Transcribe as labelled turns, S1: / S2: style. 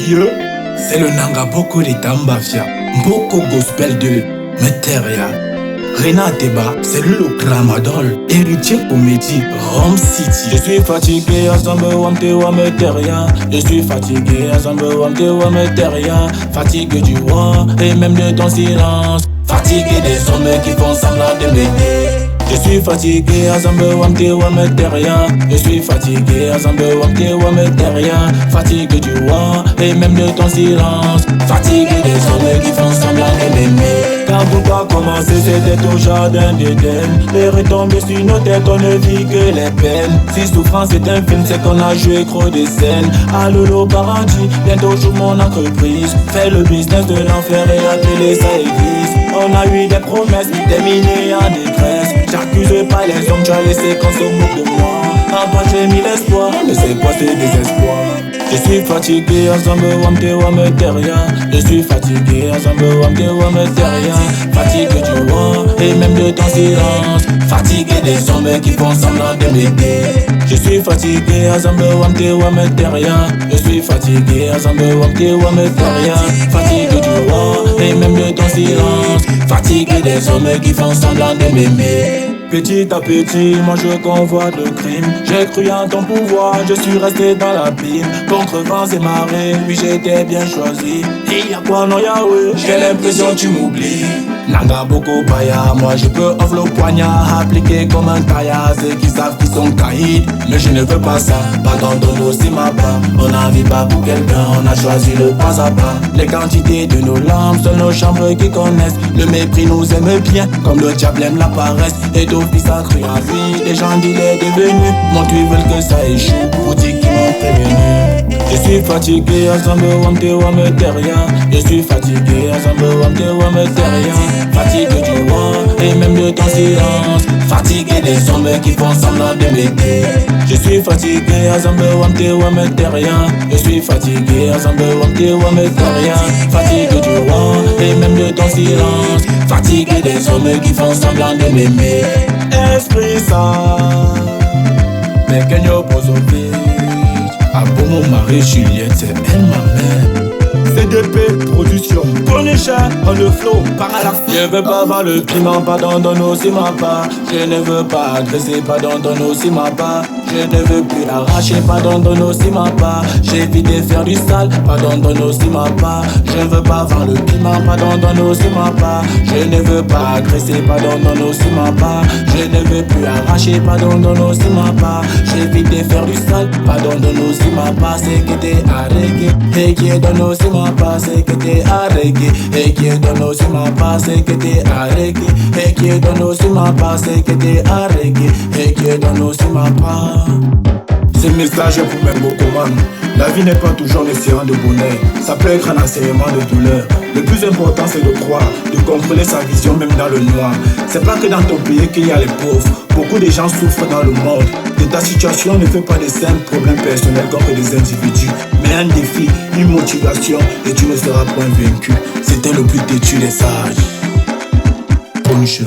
S1: vieux, c'est le Nangaboko de Tambafia, Mboko Gospel de Meteria. Renat Eba, c'est lui le Tramadol, héritier comédie, Rome City.
S2: Je suis fatigué, ensemble Wamte Wameteria. Je suis fatigué, ensemble Wamte Wameteria. Fatigué du roi et même de ton silence. Fatigué des hommes qui font semblant de m'aider. Je suis fatigué, ensemble Wamte Wameteria. Je suis fatigué, ensemble Wamte Wameteria. Fatigué du roi et même de ton silence. Fatigué des hommes qui font semblant de m'aimer. Quand tout a commencé, c'était au jardin d'Éden. Les retombées sur nos têtes, on ne vit que les peines. Si souffrance est un film, c'est qu'on a joué trop de scènes. À Lolo paradis, bientôt j'ouvre mon entreprise. Fais le business de l'enfer et appeler ça église. On a eu des promesses, des milliers en détresse. J'accuse pas les hommes, tu as laissé qu'on se moque de moi. En toi j'ai mis l'espoir, mais c'est quoi ce désespoir? Je suis fatigué, ensemble Wamte Wameteria. Je suis fatigué, ensemble Wamte Wameteria. Fatigué du roi et même de ton silence. Fatigué des hommes qui font semblant de m'aider. Je suis fatigué, ensemble Wamte Wameteria. Je suis fatigué, ensemble Wamte Wameteria. Fatigué du roi et même de ton silence. Fatigué des hommes qui font semblant de m'aimer. Petit à petit, moi je convoite le crime. J'ai cru en ton pouvoir, je suis resté dans l'abîme. Contre vents et marées, oui j'étais bien choisi. Et y'a quoi non Yahweh, j'ai l'impression que tu m'oublies. Nangaboko Paya, moi je peux offre le poignard, appliqué comme un taillard. Ceux qui savent qu'ils sont caïds, mais je ne veux pas ça. Pardon de nos si ma part, on n'en vit pas pour quelqu'un, on a choisi le pas à pas. Les quantités de nos lampes, seuls nos chambres qui connaissent. Le mépris nous aime bien, comme le diable aime la paresse. Et d'office a cru en lui, les gens disent il est devenu. Mon tu veulent que ça échoue, pour dire qu'ils m'ont prévenu. Je suis fatigué, ensemble Wamte Wameteria. Je suis fatigué, ensemble Wamte Wameteria. Fatigué du roi et même de ton silence. Fatigué des hommes qui font semblant de m'aider. Je suis fatigué, ensemble Wamte Wameteria. Je suis fatigué, ensemble Wamte Wameteria. Fatigué du roi et même de ton silence. Fatigué des hommes qui font semblant de m'aimer. Esprit Saint, mais Kenyo Bozovic.
S1: À bon mon mari Juliette, c'est elle ma mère.
S2: CDP Production, Punisher on the flow, par à la fin. Je veux pas voir le piment, pardon donne aussi ma part. Je ne veux pas agresser, pardon donne aussi ma part. Je ne veux plus arracher, pardon donne aussi ma part. J'évite de faire du sale, pardon donne aussi ma part. Je ne veux pas voir le piment, pardon donne aussi ma part. Je ne veux pas agresser, pardon donne aussi ma part. Je ne veux plus arracher, pardon donne aussi ma part. J'évite de faire du sale, pardon donne aussi ma part. C'est que t'es arrêté, et qui donne aussi ma part. C'est que t'es arrêté, et qui donne aussi ma part. C'est que t'es arrêté, et qui donne aussi ma part. C'est que t'es arrêté, et qui donne aussi ma part.
S1: Ce message est pour mes Bokoman. La vie n'est pas toujours un océan de bonheur. Ça peut être un enseignement de douleur. Le plus important c'est de croire, de comprendre sa vision même dans le noir. C'est pas que dans ton pays qu'il y a les pauvres. Beaucoup de gens souffrent dans le monde. De ta situation ne fait pas de simples problèmes personnels contre des individus, mais un défi, une motivation, et tu ne seras point vaincu. C'était le plus têtu des sages. Punisher.